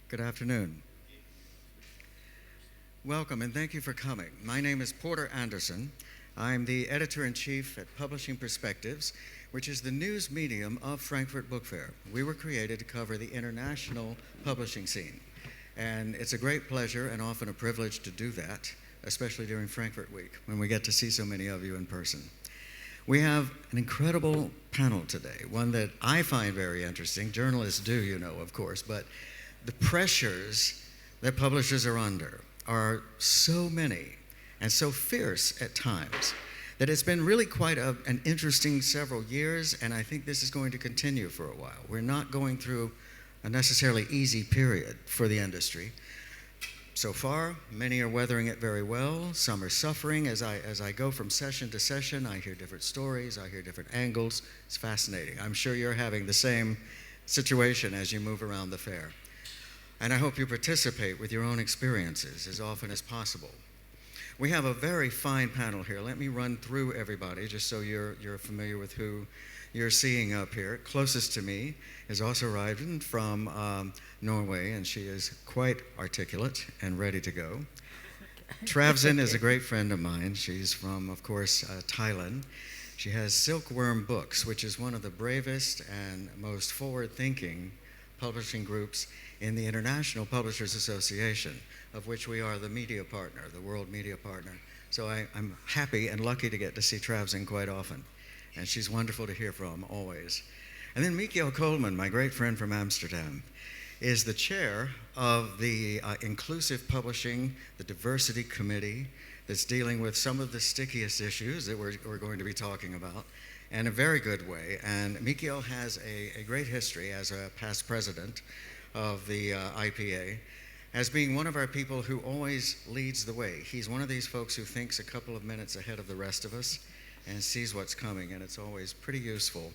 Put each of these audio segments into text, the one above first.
Good afternoon. Welcome and thank you for coming. My name is Porter Anderson. I'm the editor-in-chief at Publishing Perspectives, which is the news medium of Frankfurt Book Fair. We were created to cover the international publishing scene. And it's a great pleasure and often a privilege to do that, especially during Frankfurt Week, when we get to see so many of you in person. We have an incredible panel today, one that I find very interesting. Journalists do, you know, of course, but the pressures that publishers are under are so many and so fierce at times that it's been really quite an interesting several years, and I think this is going to continue for a while. We're not going through a necessarily easy period for the industry. So far, many are weathering it very well. Some are suffering. As I go from session to session, I hear different stories, I hear different angles. It's fascinating. I'm sure you're having the same situation as you move around the fair. And I hope you participate with your own experiences as often as possible. We have a very fine panel here. Let me run through everybody just so you're familiar with who you're seeing up here. Closest to me is also arriving from Norway, and she is quite articulate and ready to go. Travzen is a great friend of mine. She's from, of course, Thailand. She has Silkworm Books, which is one of the bravest and most forward-thinking publishing groups in the International Publishers Association, of which we are the media partner, the world media partner. So I'm happy and lucky to get to see Travzen quite often. And she's wonderful to hear from, always. And then Michiel Coleman, my great friend from Amsterdam, is the chair of the Inclusive Publishing, the Diversity Committee, that's dealing with some of the stickiest issues that we're going to be talking about in a very good way. And Michiel has a great history as a past president of the IPA, as being one of our people who always leads the way. He's one of these folks who thinks a couple of minutes ahead of the rest of us and sees what's coming, and it's always pretty useful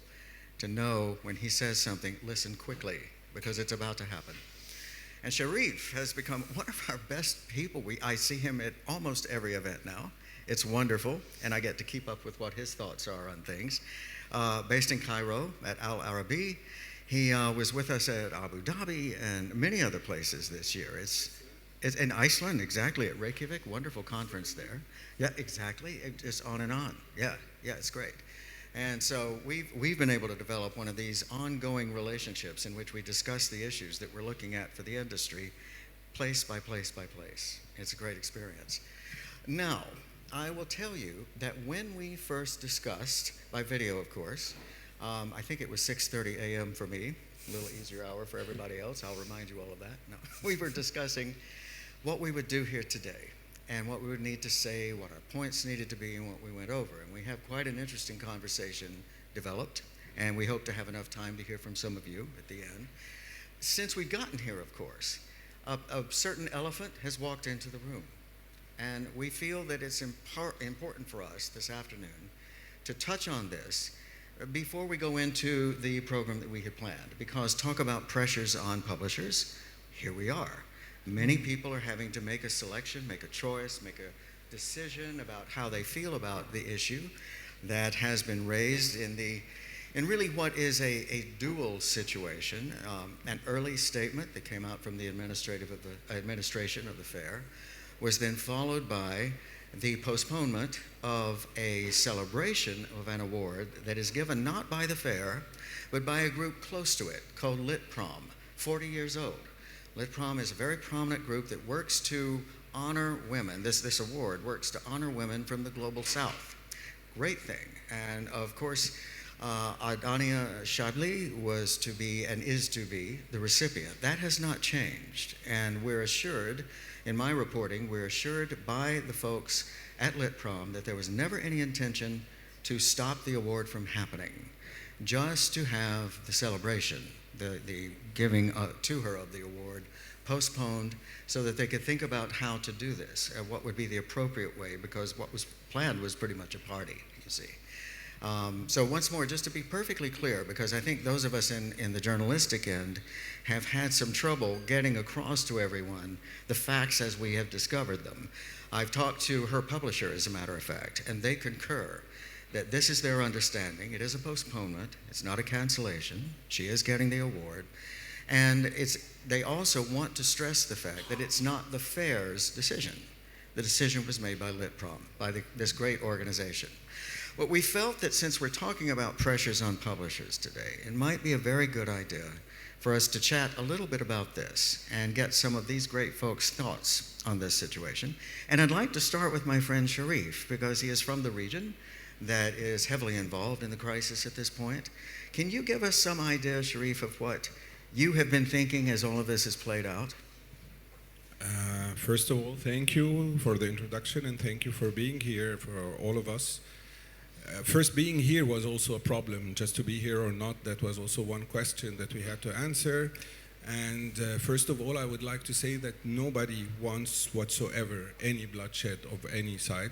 to know when he says something, listen quickly, because it's about to happen. And Sharif has become one of our best people. I see him at almost every event now. It's wonderful, and I get to keep up with what his thoughts are on things. Based in Cairo at Al Arabi, he was with us at Abu Dhabi and many other places this year. It's in Iceland, exactly, at Reykjavik, wonderful conference there. Yeah, exactly, just on and on. Yeah, it's great. And so we've been able to develop one of these ongoing relationships in which we discuss the issues that we're looking at for the industry, place by place by place. It's a great experience. Now, I will tell you that when we first discussed, by video of course, I think it was 6:30 a.m. for me, a little easier hour for everybody else. I'll remind you all of that. No, we were discussing what we would do here today and what we would need to say, what our points needed to be, and what we went over. And we have quite an interesting conversation developed, and we hope to have enough time to hear from some of you at the end. Since we've gotten here, of course, a certain elephant has walked into the room. And we feel that it's important for us this afternoon to touch on this before we go into the program that we had planned. Because talk about pressures on publishers, here we are. Many people are having to make a selection, make a choice, make a decision about how they feel about the issue that has been raised in really what is a dual situation. An early statement that came out from the administration of the fair was then followed by the postponement of a celebration of an award that is given not by the fair, but by a group close to it called Lit Prom, 40 years old. Lit Prom is a very prominent group that works to honor women. This award works to honor women from the global south. Great thing. And of course, Adania Shabli was to be and is to be the recipient. That has not changed. And we're assured, in my reporting, we're assured by the folks at Lit Prom that there was never any intention to stop the award from happening, just to have the celebration, the giving to her of the award, postponed so that they could think about how to do this, what would be the appropriate way, because what was planned was pretty much a party, you see. So once more, just to be perfectly clear, because I think those of us in the journalistic end have had some trouble getting across to everyone the facts as we have discovered them. I've talked to her publisher, as a matter of fact, and they concur that this is their understanding. It is a postponement. It's not a cancellation. She is getting the award. And it's they also want to stress the fact that it's not the fair's decision. The decision was made by Litprom, by this great organization. But we felt that since we're talking about pressures on publishers today, it might be a very good idea for us to chat a little bit about this and get some of these great folks' thoughts on this situation. And I'd like to start with my friend Sharif, because he is from the region that is heavily involved in the crisis at this point. Can you give us some idea, Sharif, of what you have been thinking as all of this has played out? First of all, thank you for the introduction, and thank you for being here for all of us. First, being here was also a problem. Just to be here or not, that was also one question that we had to answer. And first of all, I would like to say that nobody wants whatsoever any bloodshed of any side.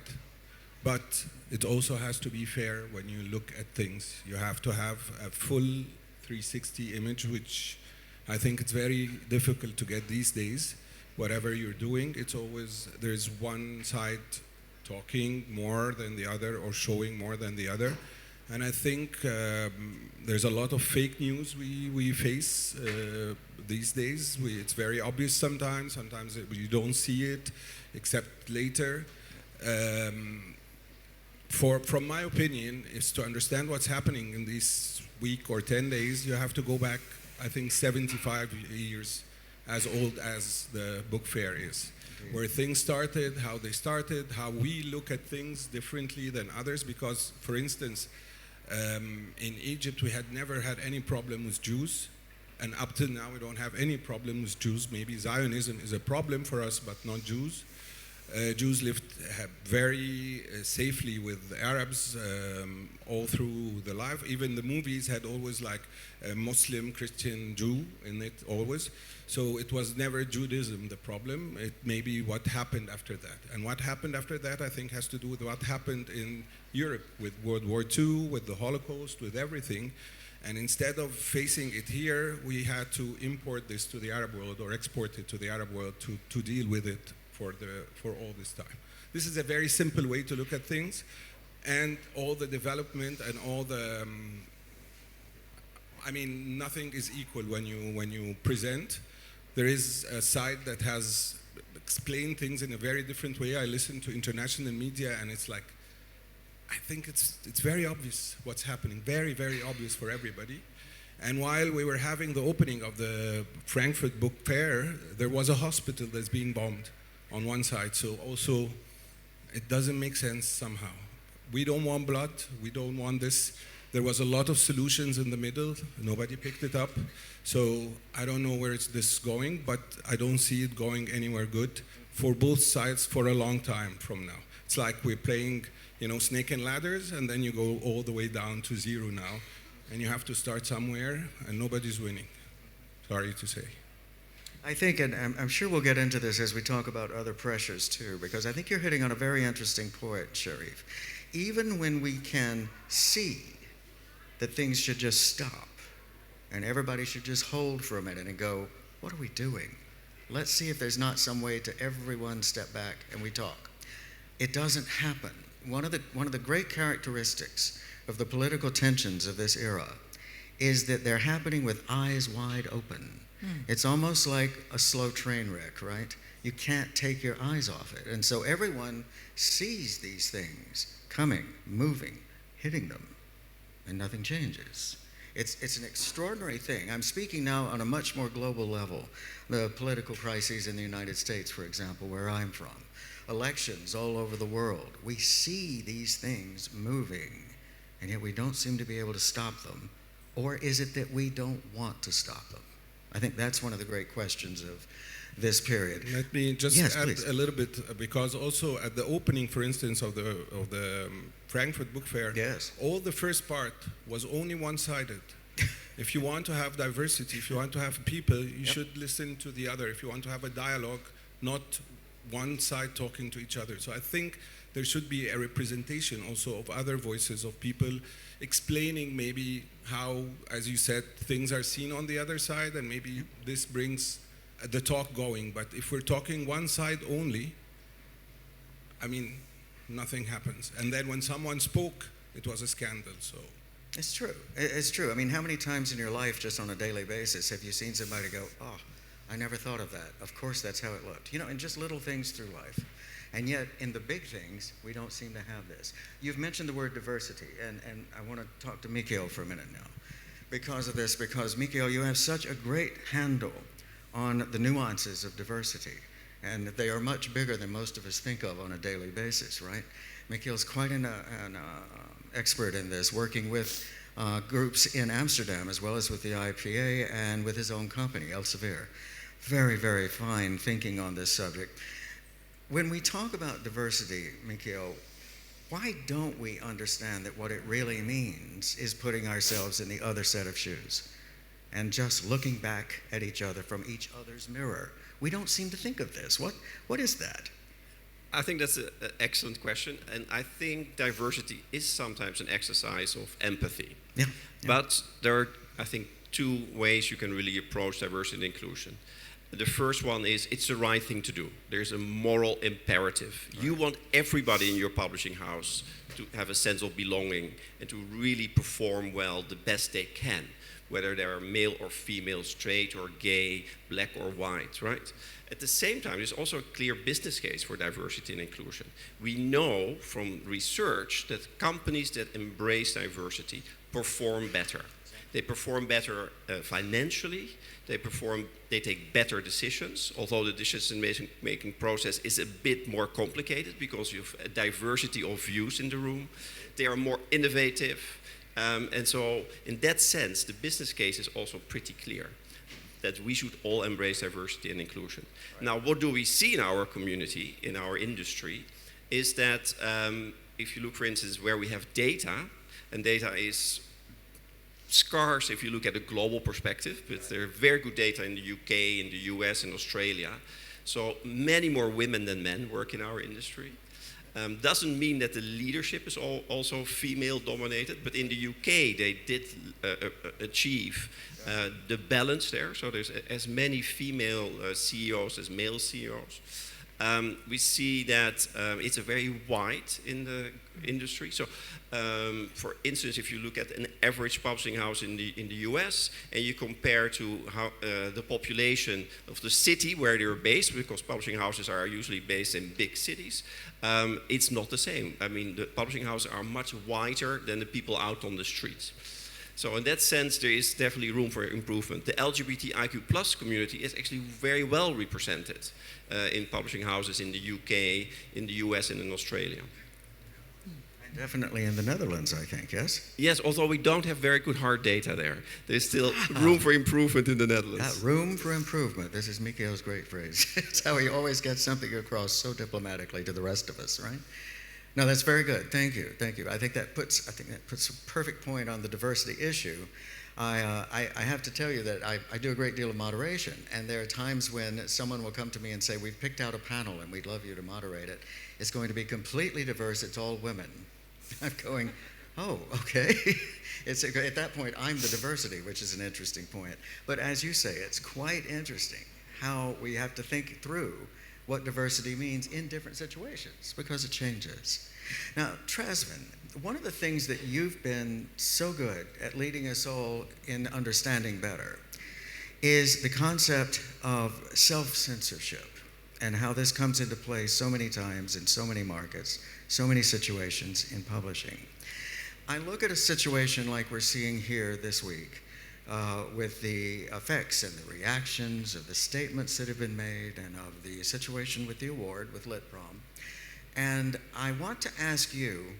But it also has to be fair when you look at things. You have to have a full 360 image, which I think it's very difficult to get these days. Whatever you're doing, it's always, there's one side talking more than the other or showing more than the other. And I think there's a lot of fake news we face these days. It's very obvious sometimes you don't see it except later. From my opinion, is to understand what's happening in this week or 10 days, you have to go back, I think, 75 years, as old as the book fair is. Where things started, how they started, how we look at things differently than others. Because, for instance, in Egypt, we had never had any problem with Jews. And up till now, we don't have any problem with Jews. Maybe Zionism is a problem for us, but not Jews. Jews lived very safely with the Arabs all through the life. Even the movies had always like a Muslim, Christian, Jew in it always. So it was never Judaism the problem. It may be what happened after that. And what happened after that, I think, has to do with what happened in Europe with World War II, with the Holocaust, with everything. And instead of facing it here, we had to import this to the Arab world or export it to the Arab world to deal with it for all this time. This is a very simple way to look at things, and all the development and all the, I mean, nothing is equal when you present. There is a side that has explained things in a very different way. I listen to international media, and it's like, I think it's very obvious what's happening, very, very obvious for everybody. And while we were having the opening of the Frankfurt Book Fair, there was a hospital that's being bombed on one side. So also, it doesn't make sense somehow. We don't want blood, we don't want this. There was a lot of solutions in the middle, nobody picked it up. So I don't know where this is going, but I don't see it going anywhere good for both sides for a long time from now. It's like we're playing, snake and ladders, and then you go all the way down to zero now. And you have to start somewhere, and nobody's winning. Sorry to say. I think, and I'm sure we'll get into this as we talk about other pressures too, because I think you're hitting on a very interesting point, Sharif. Even when we can see that things should just stop, and everybody should just hold for a minute and go, what are we doing? Let's see if there's not some way to everyone step back and we talk. It doesn't happen. One of the great characteristics of the political tensions of this era is that they're happening with eyes wide open. It's almost like a slow train wreck, right? You can't take your eyes off it. And so everyone sees these things coming, moving, hitting them, and nothing changes. It's an extraordinary thing. I'm speaking now on a much more global level. The political crises in the United States, for example, where I'm from. Elections all over the world. We see these things moving, and yet we don't seem to be able to stop them. Or is it that we don't want to stop them? I think that's one of the great questions of this period. Let me just add a little bit, because also at the opening, for instance, of the Frankfurt Book Fair, all the first part was only one-sided. If you want to have diversity, if you want to have people, you should listen to the other. If you want to have a dialogue, not one side talking to each other. So I think there should be a representation also of other voices of people explaining maybe how, as you said, things are seen on the other side, and maybe this brings the talk going. But if we're talking one side only, I mean, nothing happens. And then when someone spoke, it was a scandal, so. It's true. It's true. I mean, how many times in your life, just on a daily basis, have you seen somebody go, oh, I never thought of that. Of course, that's how it looked. You know, in just little things through life. And yet, in the big things, we don't seem to have this. You've mentioned the word diversity, and I want to talk to Mikhail for a minute now because of this, because Mikhail, you have such a great handle on the nuances of diversity, and they are much bigger than most of us think of on a daily basis, right? Mikhail's quite an expert in this, working with groups in Amsterdam as well as with the IPA and with his own company, Elsevier. Very, very fine thinking on this subject. When we talk about diversity, Mikhail, why don't we understand that what it really means is putting ourselves in the other set of shoes and just looking back at each other from each other's mirror? We don't seem to think of this. What is that? I think that's an excellent question, and I think diversity is sometimes an exercise of empathy. Yeah. But there are, I think, two ways you can really approach diversity and inclusion. The first one is it's the right thing to do. There's a moral imperative. Right. You want everybody in your publishing house to have a sense of belonging and to really perform well the best they can, whether they're male or female, straight or gay, black or white, right? At the same time, there's also a clear business case for diversity and inclusion. We know from research that companies that embrace diversity perform better. They perform better financially. They take better decisions, although the decision-making process is a bit more complicated because you have a diversity of views in the room. They are more innovative. And so in that sense, the business case is also pretty clear that we should all embrace diversity and inclusion. Right. Now, what do we see in our community, in our industry, is that if you look, for instance, where we have data, and data is scarce if you look at a global perspective, but there are very good data in the UK, in the US, and Australia. So many more women than men work in our industry. Doesn't mean that the leadership is also female dominated, but in the UK they did achieve the balance there. So there's as many female CEOs as male CEOs. We see that it's a very wide in the industry. So, for instance, if you look at an average publishing house in the US and you compare to how the population of the city where they're based, because publishing houses are usually based in big cities, it's not the same. I mean, the publishing houses are much wider than the people out on the streets. So in that sense, there is definitely room for improvement. The LGBTIQ+ community is actually very well represented in publishing houses in the UK, in the US, and in Australia. And definitely in the Netherlands, I think, yes? Yes, although we don't have very good hard data there. There's still room for improvement in the Netherlands. Room for improvement. This is Mikhail's great phrase. It's how he always gets something across so diplomatically to the rest of us, right? No, that's very good. Thank you. Thank you. I think that puts a perfect point on the diversity issue. I have to tell you that I do a great deal of moderation, and there are times when someone will come to me and say, we've picked out a panel and we'd love you to moderate it. It's going to be completely diverse. It's all women. I'm going, oh, okay. At that point, I'm the diversity, which is an interesting point. But as you say, it's quite interesting how we have to think through what diversity means in different situations, because it changes. Now, Trasvin, one of the things that you've been so good at leading us all in understanding better is the concept of self-censorship and how this comes into play so many times in so many markets, so many situations in publishing. I look at a situation like we're seeing here this week, with the effects and the reactions of the statements that have been made and of the situation with the award with Litprom. And I want to ask you,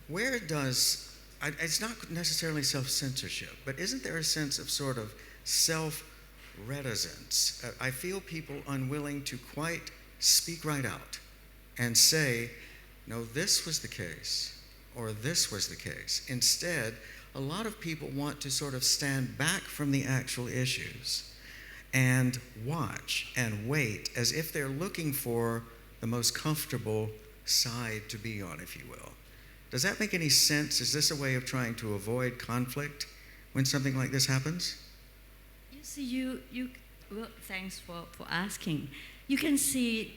where does, it's not necessarily self-censorship, but isn't there a sense of sort of self-reticence? I feel people unwilling to quite speak right out and say, no, this was the case, or this was the case. Instead, a lot of people want to sort of stand back from the actual issues and watch and wait as if they're looking for the most comfortable side to be on, if you will. Does that make any sense? Is this a way of trying to avoid conflict when something like this happens? You see, well, thanks for asking. You can see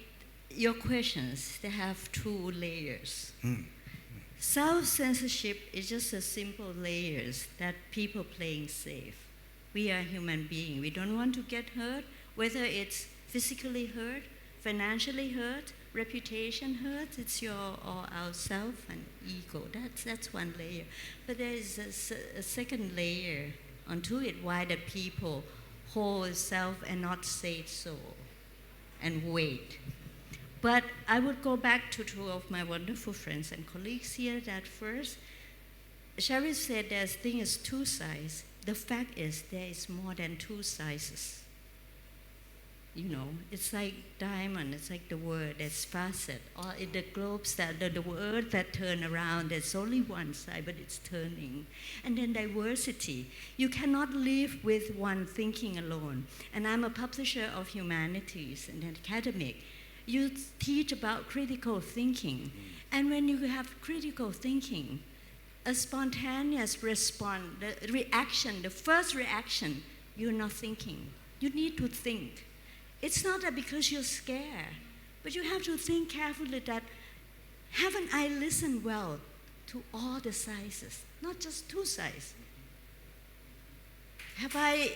your questions, they have two layers. Self-censorship is just a simple layers that people playing safe. We are human beings. We don't want to get hurt whether it's physically hurt, financially hurt, reputation hurt, it's your or our self and ego. That's one layer. But there is a second layer onto it, why the people hold self and not say so and wait. But I would go back to two of my wonderful friends and colleagues here that first, Sharif said there's thing is two sides. The fact is there is more than two sizes. You know, it's like diamond, it's like the word, there's facet. Or in the globes, that the word that turn around, there's only one side, but it's turning. And then diversity. You cannot live with one thinking alone. And I'm a publisher of humanities and an academic. You teach about critical thinking. And when you have critical thinking, a spontaneous response, the reaction, the first reaction, you're not thinking. You need to think. It's not that because you're scared, but you have to think carefully that, haven't I listened well to all the sizes, not just two sizes? Have I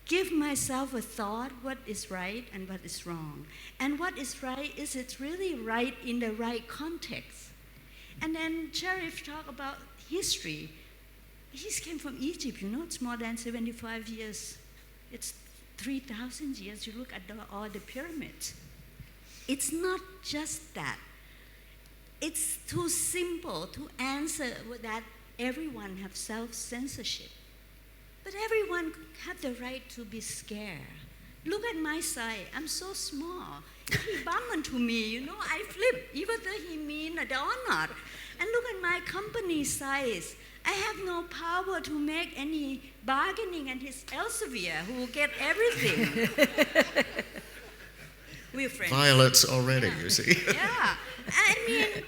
give myself a thought what is right and what is wrong? And what is right, is it really right in the right context? And then Sharif talked about history. He came from Egypt, you know, it's more than 75 years. It's 3,000 years, you look at all the pyramids. It's not just that. It's too simple to answer that everyone have self-censorship. But everyone have the right to be scared. Look at my side, I'm so small. If he bump into me, you know, I flip, even though he mean or not. And look at my company size. I have no power to make any bargaining, and his Elsevier who will get everything. We're friends. Violets already, you see. Yeah, I mean,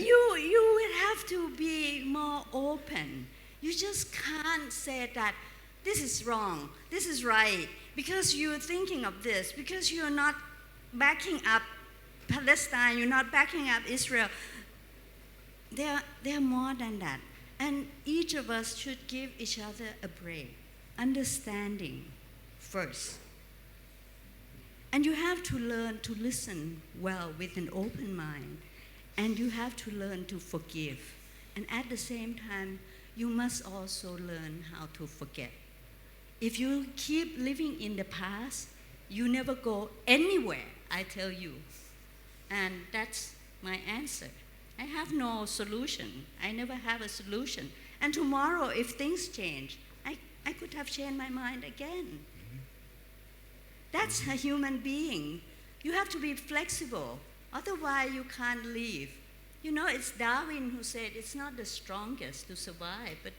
you will have to be more open. You just can't say that this is wrong, this is right, because you're thinking of this, because you're not backing up Palestine, you're not backing up Israel. They're more than that. And each of us should give each other a break, understanding first. And you have to learn to listen well with an open mind. And you have to learn to forgive. And at the same time, you must also learn how to forget. If you keep living in the past, you never go anywhere, I tell you. And that's my answer. I have no solution. I never have a solution. And tomorrow, if things change, I could have changed my mind again. That's a human being. You have to be flexible. Otherwise, you can't live. You know, it's Darwin who said it's not the strongest to survive, but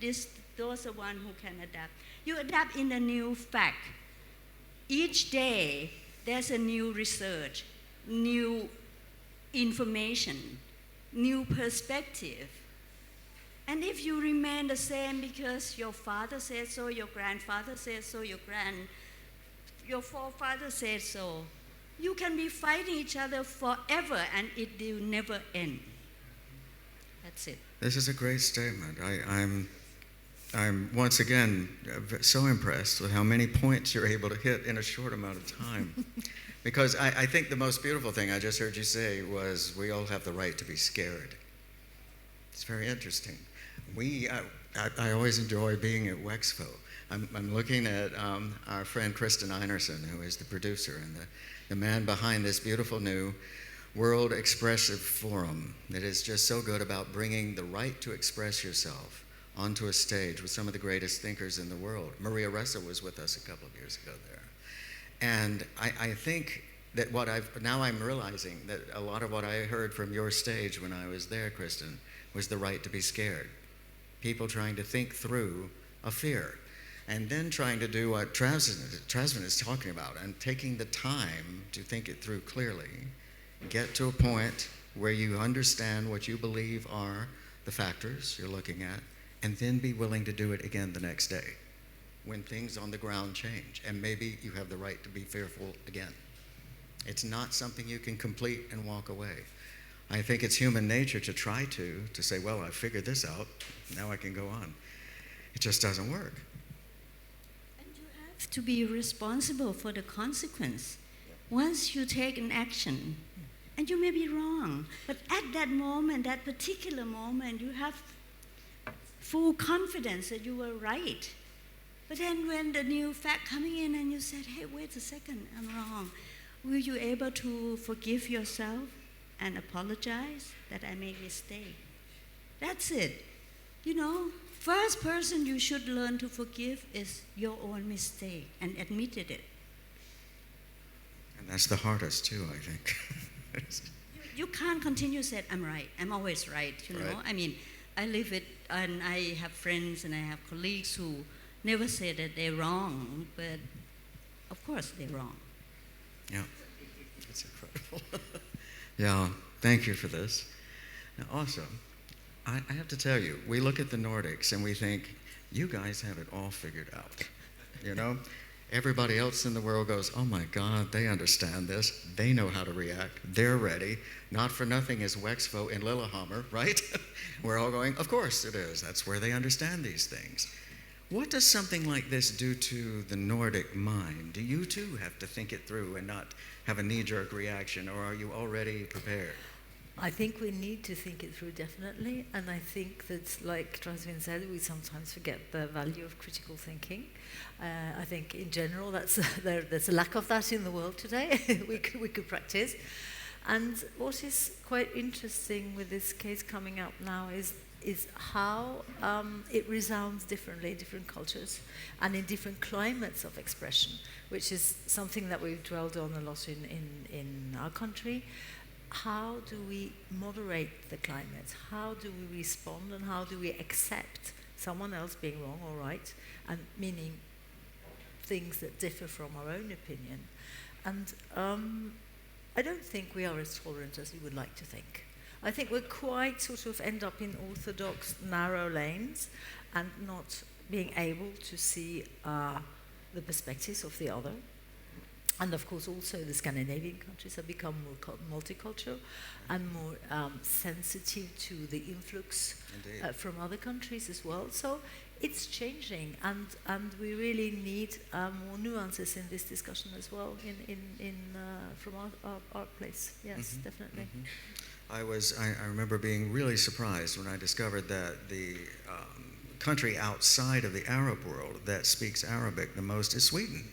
those are the ones who can adapt. You adapt in a new fact. Each day, there's a new research, new information, new perspective. And if you remain the same because your father said so, your grandfather said so, your forefather said so, you can be fighting each other forever and it will never end. That's it. This is a great statement. I'm once again so impressed with how many points you're able to hit in a short amount of time. Because I think the most beautiful thing I just heard you say was we all have the right to be scared. It's very interesting. I always enjoy being at Wexpo. I'm looking at our friend Kristen Einerson, who is the producer and the man behind this beautiful new World Expressive Forum that is just so good about bringing the right to express yourself onto a stage with some of the greatest thinkers in the world. Maria Ressa was with us a couple of years ago there. And I think that now I'm realizing that a lot of what I heard from your stage when I was there, Kristen, was the right to be scared. People trying to think through a fear. And then trying to do what Trasman is talking about, and taking the time to think it through clearly, get to a point where you understand what you believe are the factors you're looking at, and then be willing to do it again the next day when things on the ground change, and maybe you have the right to be fearful again. It's not something you can complete and walk away. I think it's human nature to try to say, well, I figured this out, now I can go on. It just doesn't work. And you have to be responsible for the consequence. Once you take an action, and you may be wrong, but at that moment, that particular moment, you have full confidence that you were right. But then when the new fact coming in and you said, hey, wait a second, I'm wrong, were you able to forgive yourself and apologize that I made a mistake? That's it. You know, first person you should learn to forgive is your own mistake and admitted it. And that's the hardest too, I think. You can't continue to say, I'm right, I'm always right, you know? Right. I mean, I live it, and I have friends and I have colleagues who never say that they're wrong, but of course they're wrong. Yeah, that's incredible. Yeah, thank you for this. Now also, I have to tell you, we look at the Nordics and we think, you guys have it all figured out, you know? Everybody else in the world goes, oh my God, they understand this. They know how to react. They're ready. Not for nothing is Wexfo in Lillehammer, right? We're all going, of course it is. That's where they understand these things. What does something like this do to the Nordic mind? Do you too have to think it through and not have a knee-jerk reaction, or are you already prepared? I think we need to think it through, definitely, and I think that, like Trasvin said, we sometimes forget the value of critical thinking. I think in general there's a lack of that in the world today. we could practice. And what is quite interesting with this case coming up now is how it resounds differently in different cultures and in different climates of expression, which is something that we've dwelled on a lot in our country. How do we moderate the climate? How do we respond, and how do we accept someone else being wrong or right, and meaning things that differ from our own opinion? And I don't think we are as tolerant as you would like to think. I think we're quite sort of end up in orthodox, narrow lanes and not being able to see the perspectives of the other. And of course also the Scandinavian countries have become more multicultural and more sensitive to the influx from other countries as well. So it's changing, and we really need more nuances in this discussion as well from our place. Yes, definitely. I remember being really surprised when I discovered that the country outside of the Arab world that speaks Arabic the most is Sweden.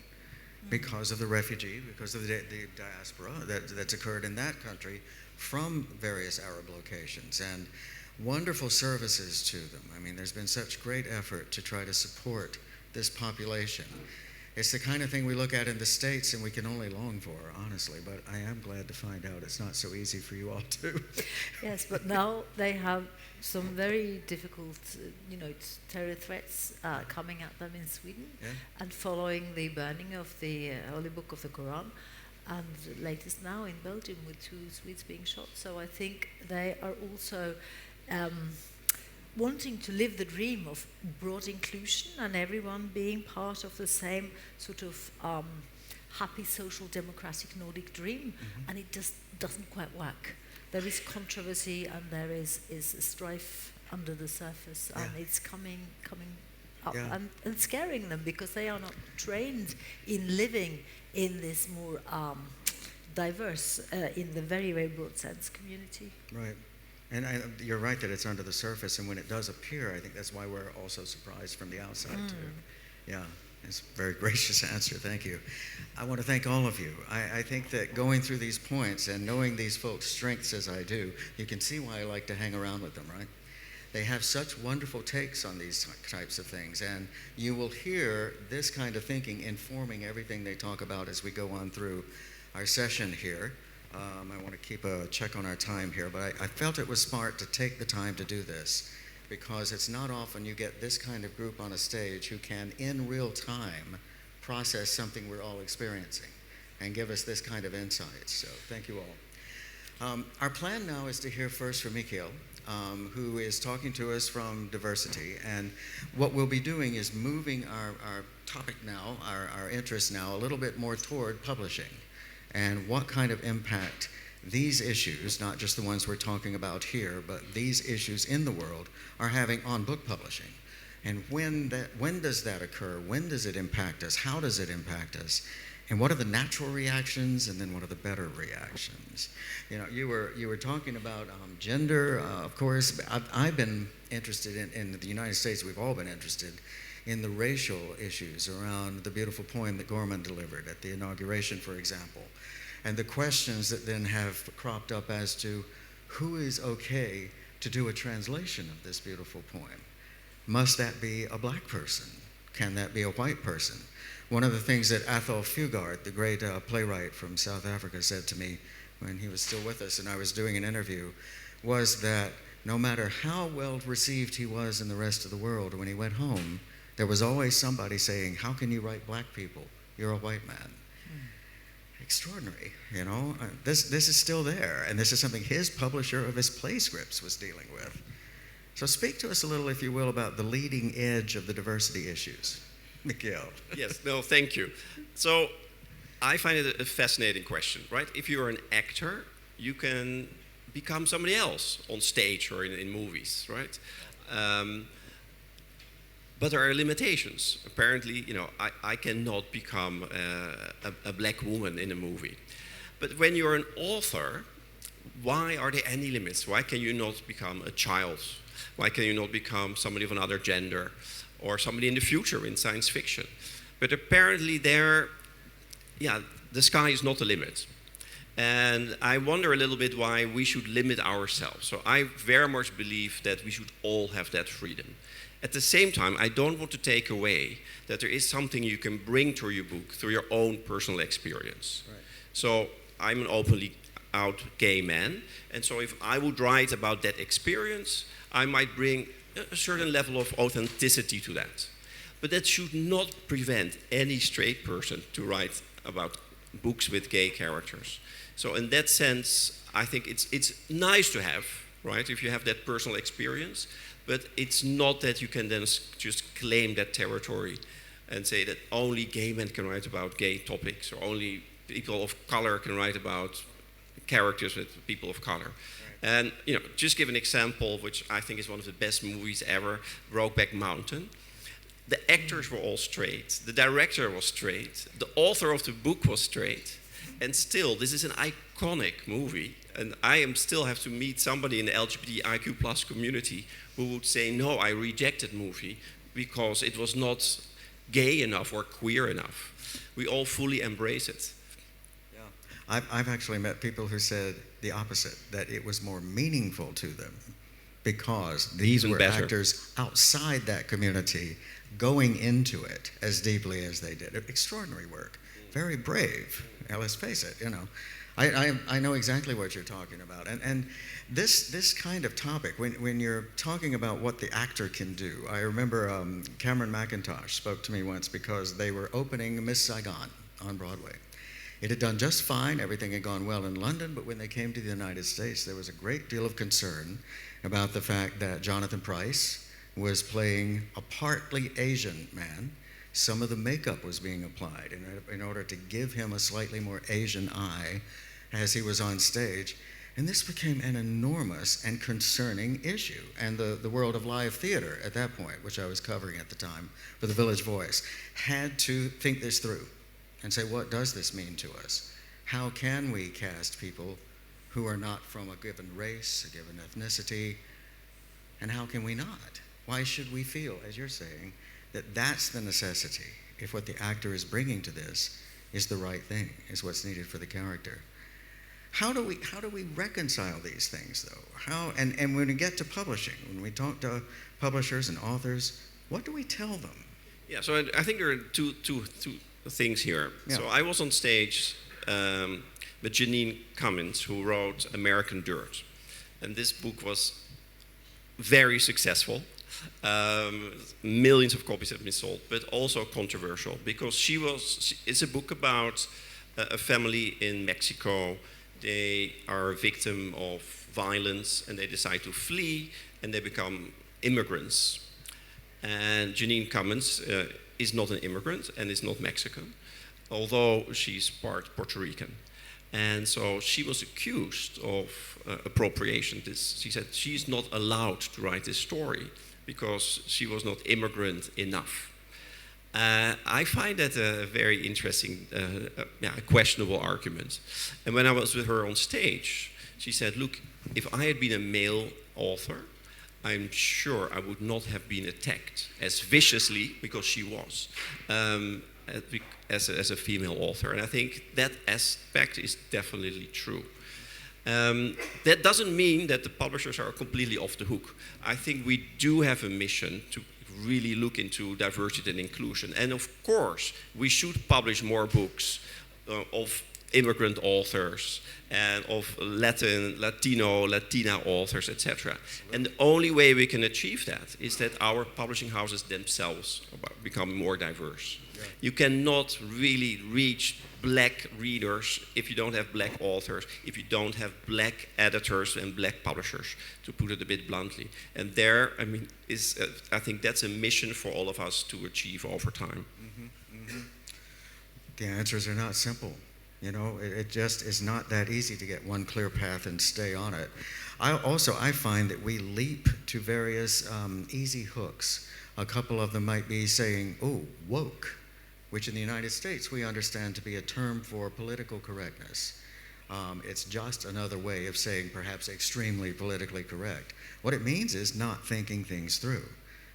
Because of the refugee, because of the diaspora that's occurred in that country from various Arab locations, and wonderful services to them. I mean, there's been such great effort to try to support this population. It's the kind of thing we look at in the States and we can only long for, honestly, but I am glad to find out it's not so easy for you all too. Yes, but now they have some very difficult, terror threats coming at them in Sweden, and following the burning of the Holy Book of the Quran, and latest now in Belgium with 2 Swedes being shot. So I think they are also wanting to live the dream of broad inclusion and everyone being part of the same sort of happy social democratic Nordic dream, and it just doesn't quite work. There is controversy and there is strife under the surface, and it's coming up and scaring them because they are not trained in living in this more diverse, in the very, very broad sense, community. Right. And you're right that it's under the surface, and when it does appear, I think that's why we're also surprised from the outside too. Yeah, it's a very gracious answer, thank you. I want to thank all of you. I think that going through these points and knowing these folks' strengths as I do, you can see why I like to hang around with them, right? They have such wonderful takes on these types of things, and you will hear this kind of thinking informing everything they talk about as we go on through our session here. I want to keep a check on our time here, but I felt it was smart to take the time to do this because it's not often you get this kind of group on a stage who can, in real time, process something we're all experiencing and give us this kind of insight. So thank you all. Our plan now is to hear first from Mikael, who is talking to us from diversity. And what we'll be doing is moving our topic now, our interest now, a little bit more toward publishing and what kind of impact these issues, not just the ones we're talking about here, but these issues in the world are having on book publishing. And when does that occur? When does it impact us? How does it impact us? And what are the natural reactions, and then what are the better reactions? You know, you were talking about gender, of course. I've been interested in the United States. We've all been interested in the racial issues around the beautiful poem that Gorman delivered at the inauguration, for example, and the questions that then have cropped up as to who is okay to do a translation of this beautiful poem. Must that be a black person? Can that be a white person? One of the things that Athol Fugard, the great playwright from South Africa, said to me when he was still with us and I was doing an interview was that no matter how well received he was in the rest of the world, when he went home, there was always somebody saying, "How can you write black people? You're a white man." Extraordinary, you know. This is still there, and this is something his publisher of his play scripts was dealing with. So speak to us a little, if you will, about the leading edge of the diversity issues. Miguel. Yes, no, thank you. So I find it a fascinating question, right? If you're an actor, you can become somebody else on stage or in movies, right? But there are limitations. Apparently, you know, I cannot become a black woman in a movie. But when you're an author, why are there any limits? Why can you not become a child? Why can you not become somebody of another gender? Or somebody in the future in science fiction? But apparently the sky is not the limit. And I wonder a little bit why we should limit ourselves. So I very much believe that we should all have that freedom. At the same time, I don't want to take away that there is something you can bring to your book through your own personal experience. Right. So I'm an openly out gay man, and so if I would write about that experience, I might bring a certain level of authenticity to that. But that should not prevent any straight person to write about books with gay characters. So in that sense, I think it's nice to have, right, if you have that personal experience, but it's not that you can then just claim that territory and say that only gay men can write about gay topics, or only people of color can write about characters with people of color. And, you know, just give an example, which I think is one of the best movies ever, Brokeback Mountain. The actors were all straight, the director was straight, the author of the book was straight, and still, this is an iconic movie, and I still have to meet somebody in the LGBTIQ plus community who would say, no, I reject that movie because it was not gay enough or queer enough. We all fully embrace it. Yeah, I've actually met people who said the opposite, that it was more meaningful to them because these were actors outside that community going into it as deeply as they did. Extraordinary work, very brave. Now, let's face it, you know. I know exactly what you're talking about. And this kind of topic, when you're talking about what the actor can do, I remember Cameron McIntosh spoke to me once because they were opening Miss Saigon on Broadway. It had done just fine, everything had gone well in London, but when they came to the United States, there was a great deal of concern about the fact that Jonathan Pryce was playing a partly Asian man. Some of the makeup was being applied in order to give him a slightly more Asian eye as he was on stage. And this became an enormous and concerning issue. And the world of live theater at that point, which I was covering at the time for the Village Voice, had to think this through and say, what does this mean to us? How can we cast people who are not from a given race, a given ethnicity, and how can we not? Why should we feel, as you're saying, that that's the necessity, if what the actor is bringing to this is the right thing, is what's needed for the character? How do we reconcile these things, though? And when we get to publishing, when we talk to publishers and authors, what do we tell them? Yeah, so I think there are two things here. Yeah. So I was on stage with Janine Cummins, who wrote American Dirt. And this book was very successful. Millions of copies have been sold, but also controversial because it's a book about a family in Mexico. They are a victim of violence and they decide to flee and they become immigrants. And Janine Cummins is not an immigrant and is not Mexican, although she's part Puerto Rican. And so she was accused of appropriation. She said she's not allowed to write this story because she was not immigrant enough. I find that a very interesting, questionable argument. And when I was with her on stage, she said, look, if I had been a male author, I'm sure I would not have been attacked as viciously, because she was, as a female author. And I think that aspect is definitely true. That doesn't mean that the publishers are completely off the hook. I think we do have a mission to really look into diversity and inclusion. And of course, we should publish more books of immigrant authors and of Latina authors, etc. And the only way we can achieve that is that our publishing houses themselves become more diverse. Yeah. You cannot really reach black readers if you don't have black authors, if you don't have black editors and black publishers, to put it a bit bluntly. And there, I mean, I think that's a mission for all of us to achieve over time. Mm-hmm, mm-hmm. The answers are not simple. You know, it just is not that easy to get one clear path and stay on it. I find that we leap to various easy hooks. A couple of them might be saying, oh, woke, which in the United States we understand to be a term for political correctness. It's just another way of saying perhaps extremely politically correct. What it means is not thinking things through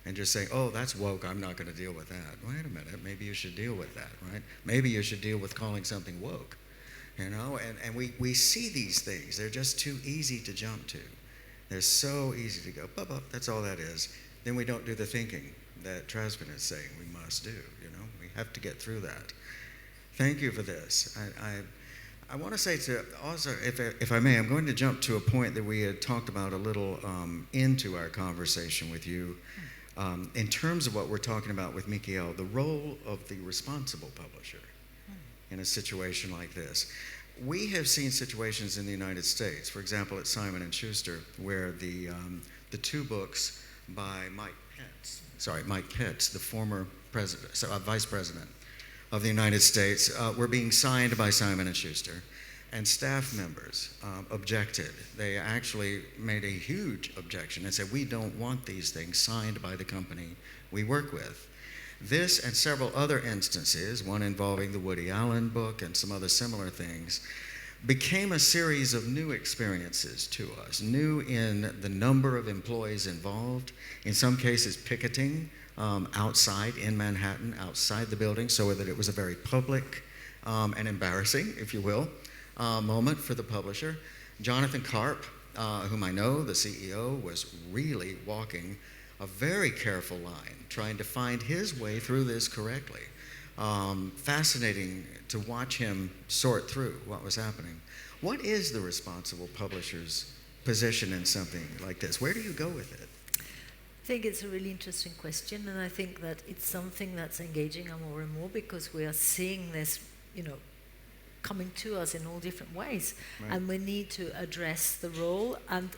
and just saying, oh, that's woke, I'm not going to deal with that. Wait a minute, maybe you should deal with that, right? Maybe you should deal with calling something woke, you know? And we see these things. They're just too easy to jump to. They're so easy to go, that's all that is. Then we don't do the thinking that Trasvin is saying we must do, you know? We have to get through that. Thank you for this. I want to say to also, if I may, I'm going to jump to a point that we had talked about a little into our conversation with you. In terms of what we're talking about with Michiel, the role of the responsible publisher in a situation like this. We have seen situations in the United States, for example, at Simon & Schuster, where the two books by Mike Pence, the former vice president of the United States, were being signed by Simon & Schuster. And staff members objected. They actually made a huge objection and said, we don't want these things signed by the company we work with. This and several other instances, one involving the Woody Allen book and some other similar things, became a series of new experiences to us, new in the number of employees involved, in some cases picketing outside in Manhattan, outside the building, so that it was a very public and embarrassing, if you will, moment for the publisher. Jonathan Karp, whom I know, the CEO, was really walking a very careful line, trying to find his way through this correctly. Fascinating to watch him sort through what was happening. What is the responsible publisher's position in something like this? Where do you go with it? I think it's a really interesting question, and I think that it's something that's engaging more and more because we are seeing this, coming to us in all different ways. Right. And we need to address the role. And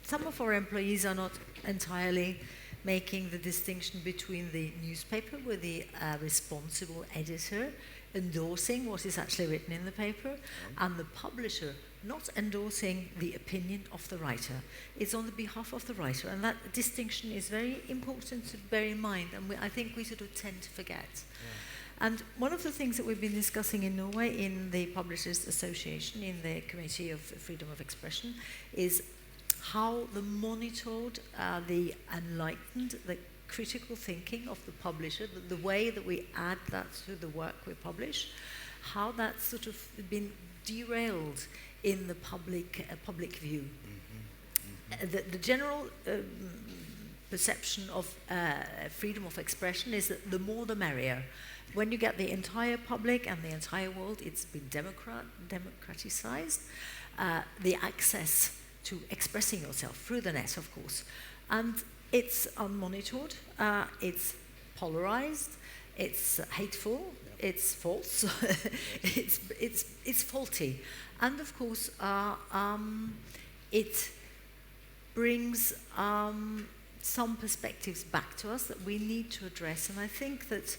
some of our employees are not entirely making the distinction between the newspaper with the responsible editor endorsing what is actually written in the paper and the publisher not endorsing the opinion of the writer. It's on the behalf of the writer, and that distinction is very important to bear in mind, and I think we sort of tend to forget. Yeah. And one of the things that we've been discussing in Norway in the Publishers Association, in the Committee of Freedom of Expression, is how the monitored, the enlightened, the critical thinking of the publisher, the way that we add that to the work we publish, how that's sort of been derailed in the public view. Mm-hmm. Mm-hmm. The general perception of freedom of expression is that the more the merrier. When you get the entire public and the entire world, it's been democratized, the access to expressing yourself through the net, of course. And it's unmonitored, it's polarized, it's hateful, it's false, it's faulty. And of course, it brings some perspectives back to us that we need to address. And I think that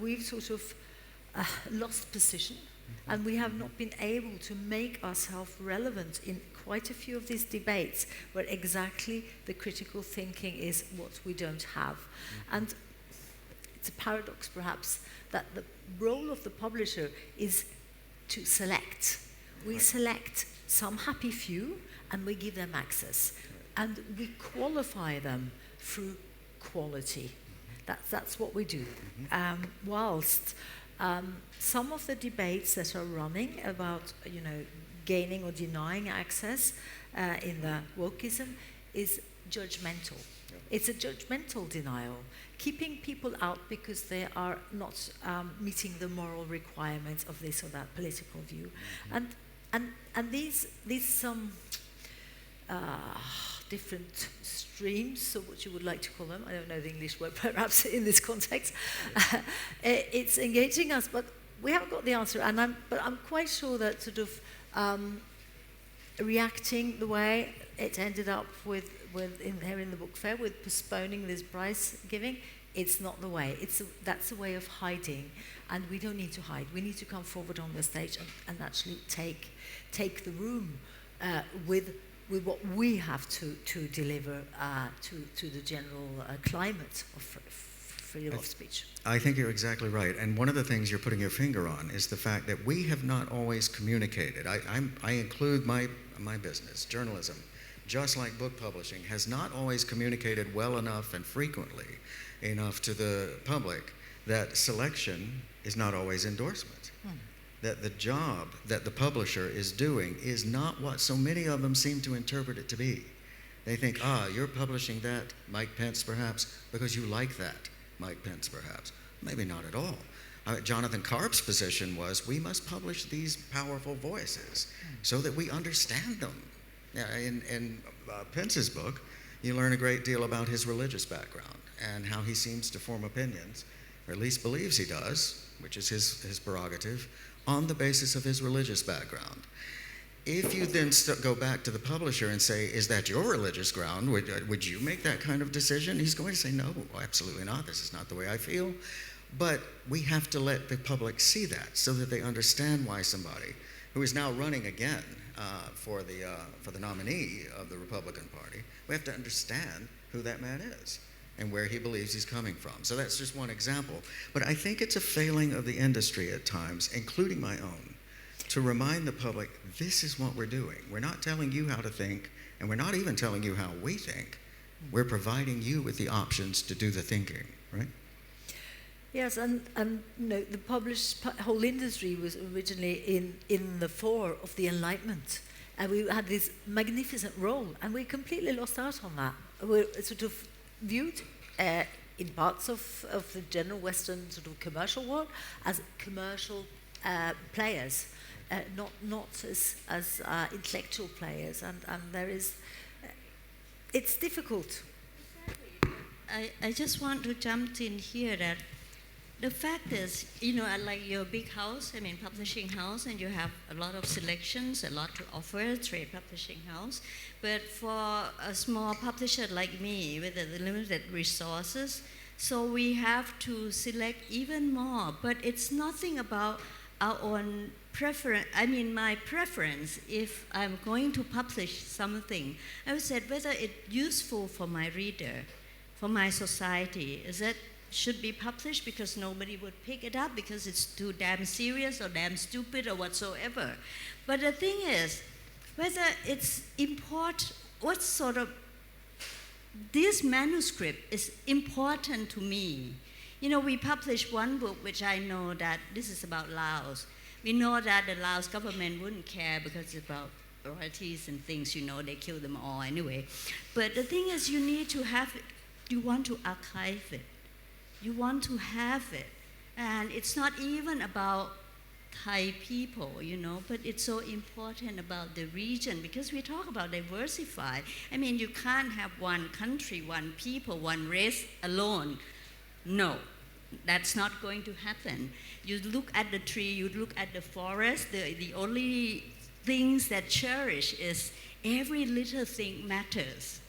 we've sort of lost position And we have not been able to make ourselves relevant in quite a few of these debates where exactly the critical thinking is what we don't have. And it's a paradox, perhaps, that the role of the publisher is to select. We select some happy few and we give them access. And we qualify them through quality. That's what we do. Whilst some of the debates that are running about, gaining or denying access in the wokeism is judgmental. It's a judgmental denial, keeping people out because they are not meeting the moral requirements of this or that political view. And these different streams, so what you would like to call them, I don't know the English word perhaps in this context, it's engaging us, but we haven't got the answer. But I'm quite sure that sort of reacting the way it ended up with here in the book fair, with postponing this prize giving, it's not the way. That's a way of hiding, and we don't need to hide. We need to come forward on the stage and actually take the room with what we have to deliver to the general climate of freedom of speech. I think you're exactly right. And one of the things you're putting your finger on is the fact that we have not always communicated. I include my business, journalism, just like book publishing, has not always communicated well enough and frequently enough to the public that selection is not always endorsement. That the job that the publisher is doing is not what so many of them seem to interpret it to be. They think, you're publishing that, Mike Pence perhaps, because you like that, Mike Pence perhaps. Maybe not at all. Jonathan Karp's position was, we must publish these powerful voices so that we understand them. In Pence's book, you learn a great deal about his religious background and how he seems to form opinions, or at least believes he does, which is his prerogative, on the basis of his religious background. If you then go back to the publisher and say, is that your religious ground? Would you make that kind of decision? He's going to say, no, absolutely not. This is not the way I feel. But we have to let the public see that so that they understand why somebody who is now running again for the nominee of the Republican Party, we have to understand who that man is and where he believes he's coming from. So that's just one example. But I think it's a failing of the industry at times, including my own, to remind the public, this is what we're doing. We're not telling you how to think, and we're not even telling you how we think. We're providing you with the options to do the thinking, right? Yes, and the published whole industry was originally in the fore of the Enlightenment. And we had this magnificent role, and we completely lost out on that. We're sort of viewed in parts of the general Western sort of commercial world as commercial players, not as intellectual players, and there is it's difficult. I just want to jump in here that the fact is, I like your big house, publishing house, and you have a lot of selections, a lot to offer, trade publishing house. But for a small publisher like me with the limited resources, so we have to select even more. But it's nothing about our own preference. My preference, if I'm going to publish something, I would say whether it's useful for my reader, for my society, is that should be published because nobody would pick it up because it's too damn serious or damn stupid or whatsoever. But the thing is, whether it's what sort of, this manuscript is important to me. We published one book which I know that this is about Laos. We know that the Laos government wouldn't care because it's about royalties and things, they kill them all anyway. But the thing is, you need to have it, you want to archive it. You want to have it. And it's not even about Thai people, but it's so important about the region because we talk about diversify. You can't have one country, one people, one race alone. No, that's not going to happen. You look at the tree, you look at the forest, the only things that cherish is every little thing matters.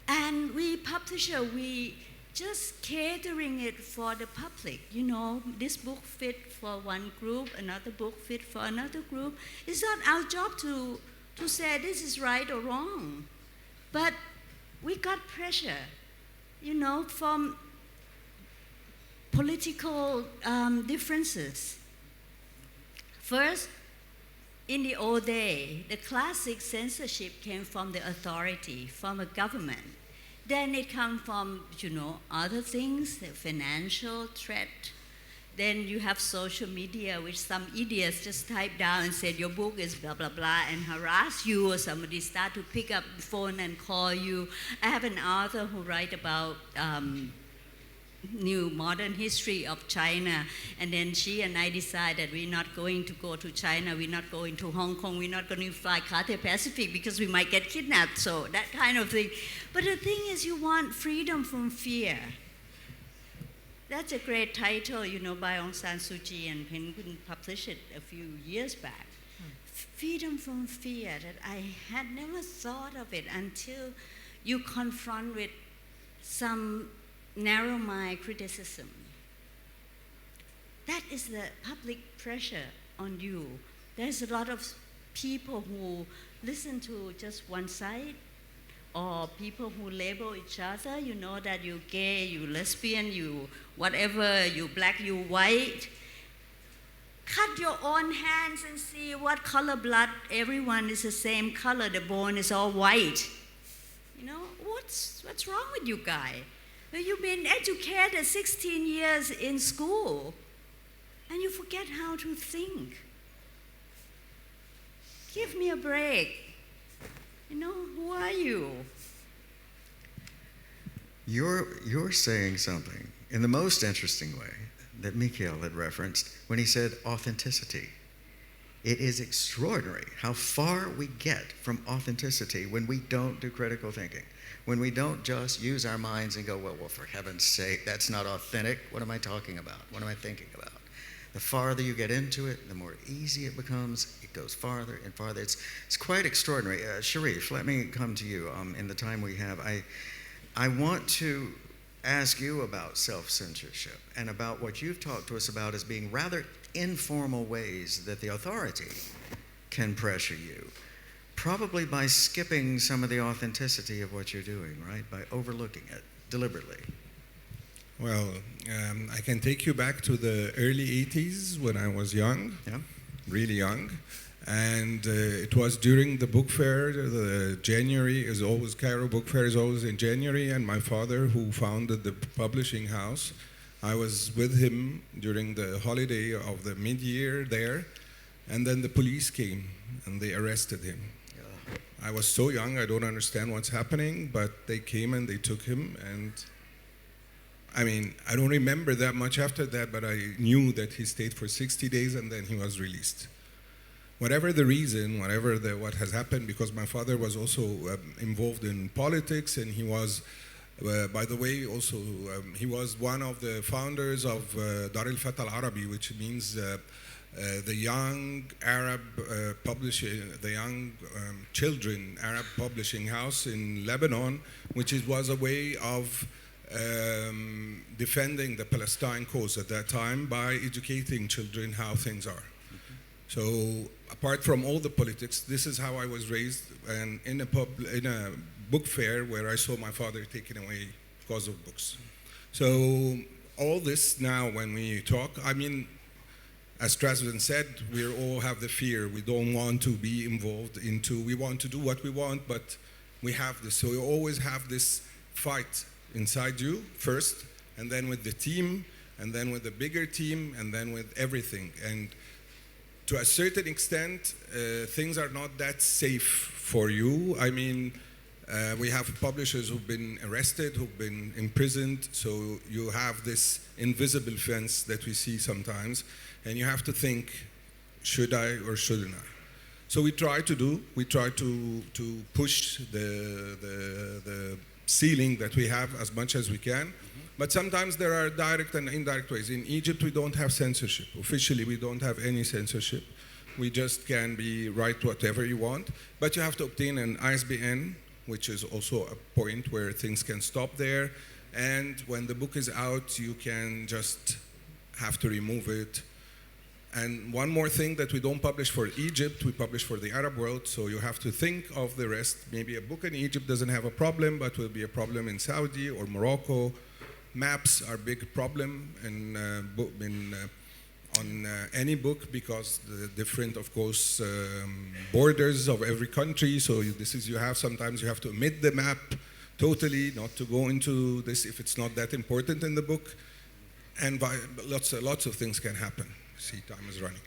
And we publisher, we just catering it for the public. You know, this book fit for one group, another book fit for another group. It's not our job to say this is right or wrong. But we got pressure, you know, from political differences. First, in the old day, the classic censorship came from the authority, from a government. Then it comes from, you know, other things, the financial threat. Then you have social media, which some idiots just type down and said your book is blah, blah, blah, and harass you, or somebody start to pick up the phone and call you. I have an author who write about new modern history of China, and then she and I decided we're not going to go to China, we're not going to Hong Kong, we're not going to fly Cathay Pacific because we might get kidnapped, so that kind of thing. But the thing is, you want freedom from fear. That's a great title, you know, by Aung San Suu Kyi, and Penguin published it a few years back. Freedom from fear, that I had never thought of it until you confront with some narrow-minded criticism. That is the public pressure on you. There's a lot of people who listen to just one side, or people who label each other, you know, that you gay, you lesbian, you whatever, you black, you white. Cut your own hands and see what color blood. Everyone is the same color. The bone is all white. You know, what's wrong with you guys? You've been educated 16 years in school, and you forget how to think. Give me a break. You know, who are you? You're saying something in the most interesting way that Mikhail had referenced when he said authenticity. It is extraordinary how far we get from authenticity when we don't do critical thinking. When we don't just use our minds and go, well, for heaven's sake, that's not authentic. What am I talking about? What am I thinking about? The farther you get into it, the more easy it becomes. It goes farther and farther. It's quite extraordinary. Sharif, let me come to you in the time we have. I want to ask you about self-censorship and about what you've talked to us about as being rather informal ways that the authority can pressure you. Probably by skipping some of the authenticity of what you're doing, right? By overlooking it deliberately. Well, I can take you back to the early 80s when I was young, really young. And it was during the book fair. The January is always, Cairo Book Fair is always in January, and my father, who founded the publishing house, I was with him during the holiday of the mid-year there, and then the police came and they arrested him. I was so young, I don't understand what's happening, but they came and they took him, and I mean, I don't remember that much after that, but I knew that he stayed for 60 days and then he was released. Whatever the reason, what has happened, because my father was also involved in politics, and he was, by the way, also, he was one of the founders of Dar al-Fata al-Arabi, which means the young Arab publishing, the young children Arab publishing house in Lebanon, which was a way of defending the Palestine cause at that time by educating children how things are. So apart from all the politics, this is how I was raised, and in a book fair where I saw my father taken away because of books. So all this now, when we talk, I mean, as Strasbourg said, we all have the fear. We don't want to be involved into, we want to do what we want, but we have this. So you always have this fight inside you first, and then with the team, and then with the bigger team, and then with everything. And to a certain extent, things are not that safe for you. I mean, we have publishers who've been arrested, who've been imprisoned, so you have this invisible fence that we see sometimes, and you have to think, should I or shouldn't I? So we try to push the ceiling that we have as much as we can. But sometimes there are direct and indirect ways. In Egypt, we don't have censorship. Officially, we don't have any censorship. We just can write whatever you want. But you have to obtain an ISBN, which is also a point where things can stop there. And when the book is out, you can just have to remove it. And one more thing that we don't publish for Egypt, we publish for the Arab world, so you have to think of the rest. Maybe a book in Egypt doesn't have a problem, but will be a problem in Saudi or Morocco. Maps are a big problem on any book because the different, of course, borders of every country. So sometimes you have to omit the map totally, not to go into this if it's not that important in the book. And lots of things can happen. See, time is running.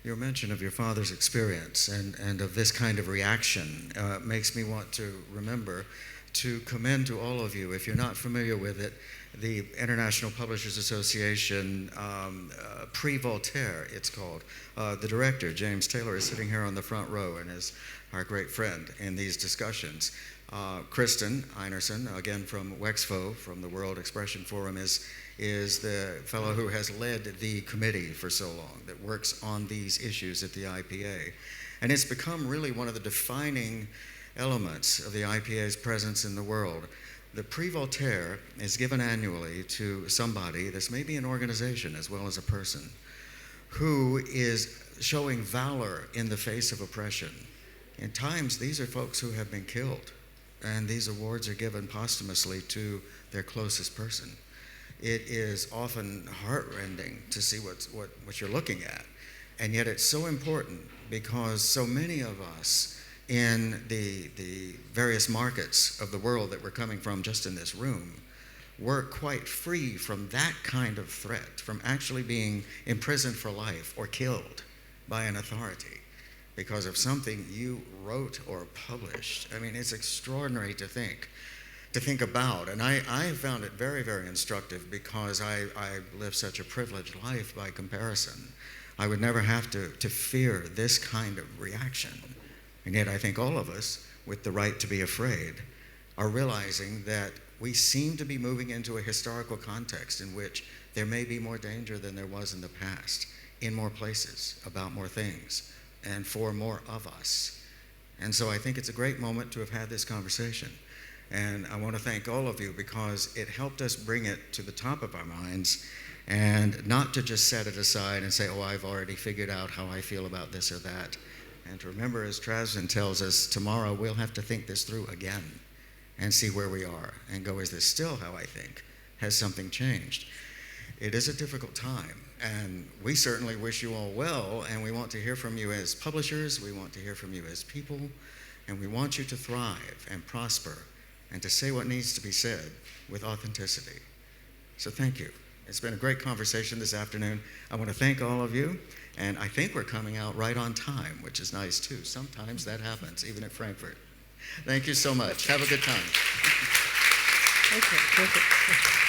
Your mention of your father's experience and of this kind of reaction makes me want to remember to commend to all of you, if you're not familiar with it, the International Publishers Association, Pre-Voltaire, it's called. The director, James Taylor, is sitting here on the front row and is our great friend in these discussions. Kristen Einerson, again from Wexfo, from the World Expression Forum, is the fellow who has led the committee for so long that works on these issues at the IPA. And it's become really one of the defining elements of the IPA's presence in the world. The Pre-Voltaire is given annually to somebody, this may be an organization as well as a person, who is showing valor in the face of oppression. In times, these are folks who have been killed, and these awards are given posthumously to their closest person. It is often heartrending to see what you're looking at, and yet it's so important because so many of us in the various markets of the world that we're coming from just in this room were quite free from that kind of threat, from actually being imprisoned for life or killed by an authority because of something you wrote or published. I mean, it's extraordinary to think about. And I found it very, very instructive because I live such a privileged life by comparison. I would never have to fear this kind of reaction. And yet I think all of us, with the right to be afraid, are realizing that we seem to be moving into a historical context in which there may be more danger than there was in the past, in more places, about more things, and for more of us. And so I think it's a great moment to have had this conversation. And I want to thank all of you because it helped us bring it to the top of our minds and not to just set it aside and say, oh, I've already figured out how I feel about this or that. And to remember, as Trazyn tells us, tomorrow we'll have to think this through again and see where we are and go, is this still how I think? Has something changed? It is a difficult time, and we certainly wish you all well, and we want to hear from you as publishers, we want to hear from you as people, and we want you to thrive and prosper and to say what needs to be said with authenticity. So thank you. It's been a great conversation this afternoon. I want to thank all of you, and I think we're coming out right on time, which is nice too. Sometimes that happens, even at Frankfurt. Thank you so much. Have a good time. Okay, perfect.